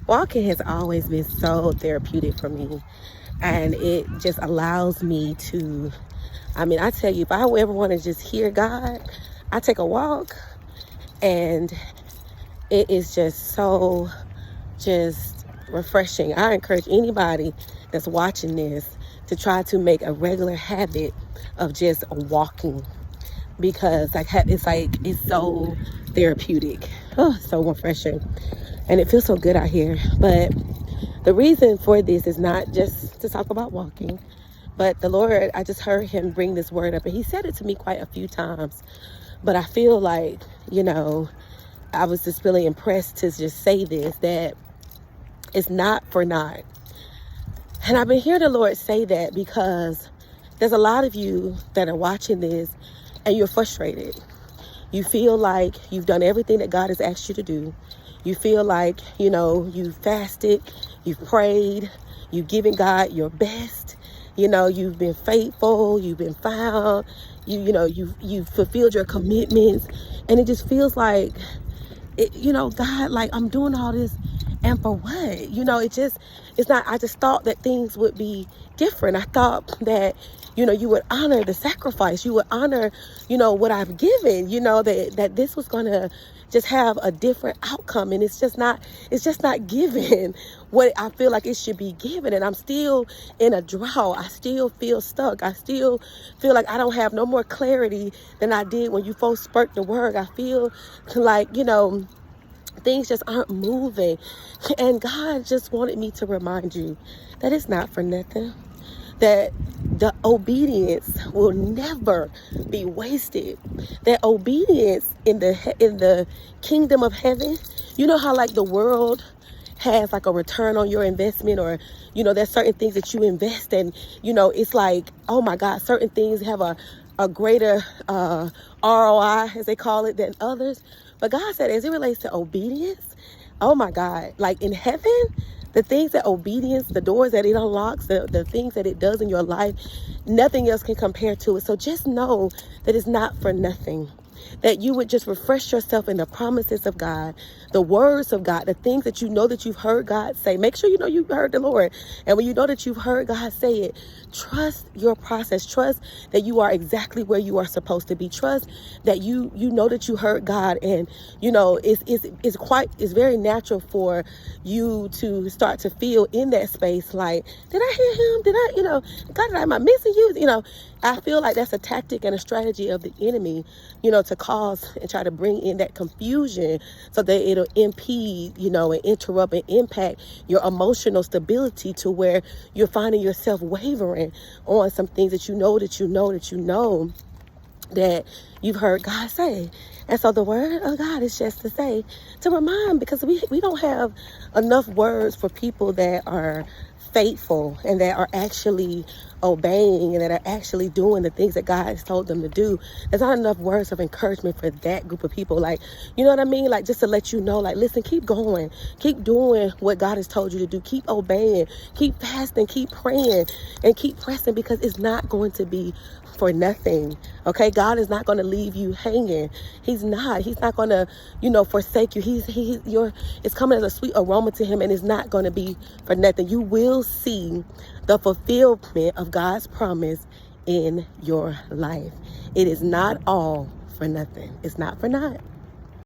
Walking has always been so therapeutic for me. And it just allows me to, I tell you, if I ever want to just hear God, I take a walk and it is just so just refreshing. I encourage anybody that's watching this to try to make a regular habit of just walking because it's so therapeutic. Oh, so refreshing. And it feels so good out here. But the reason for this is not just to talk about walking, but the Lord, I just heard him bring this word up and he said it to me quite a few times. But I feel like, I was just really impressed to just say this, that it's not for naught. And I've been hearing the Lord say that because there's a lot of you that are watching this and you're frustrated. You feel like you've done everything that God has asked you to do. You feel like, you've fasted, you've prayed, you've given God your best. You've been faithful, you've been found, you've fulfilled your commitments. And it just feels like, God, like I'm doing all this and for what? It's not, I just thought that things would be different. I thought that, you would honor the sacrifice. You would honor, what I've given, that this was going to just have a different outcome. And it's just not given what I feel like it should be given. And I'm still in a drought. I still feel stuck. I still feel like I don't have no more clarity than I did when you first spoke the word. I feel like, things just aren't moving. And God just wanted me to remind you that it's not for nothing. That the obedience will never be wasted. That obedience in the kingdom of heaven, you know how like the world has like a return on your investment, or there's certain things that you invest in, it's like, oh my God, certain things have a greater ROI, as they call it, than others. But God said, as it relates to obedience, oh my God, like in heaven, the things that obedience, the doors that it unlocks, the things that it does in your life, nothing else can compare to it. So just know that it's not for nothing. That you would just refresh yourself in the promises of God, the words of God, the things that that you've heard God say. Make sure you've heard the Lord. And when you know that you've heard God say it, trust your process. Trust that you are exactly where you are supposed to be. Trust that you know that you heard God. And, it's very natural for you to start to feel in that space like, did I hear him? Did I, God, am I missing you? I feel like that's a tactic and a strategy of the enemy, to cause and try to bring in that confusion so that it'll impede, and interrupt and impact your emotional stability to where you're finding yourself wavering on some things that that you've heard God say. And so the word of God is just to remind, because we don't have enough words for people that are faithful and that are actually obeying and that are actually doing the things that God has told them to do. There's not enough words of encouragement for that group of people. Like, you know what I mean? Like, just to let you know, like, listen, keep going, keep doing what God has told you to do, keep obeying, keep fasting, keep praying, and keep pressing, because it's not going to be for nothing. Okay, God is not going to leave you hanging. He's not going to forsake you. It's coming as a sweet aroma to him, and it's not going to be for nothing. You will see the fulfillment of God's promise in your life. It is not all for nothing. It's not for naught.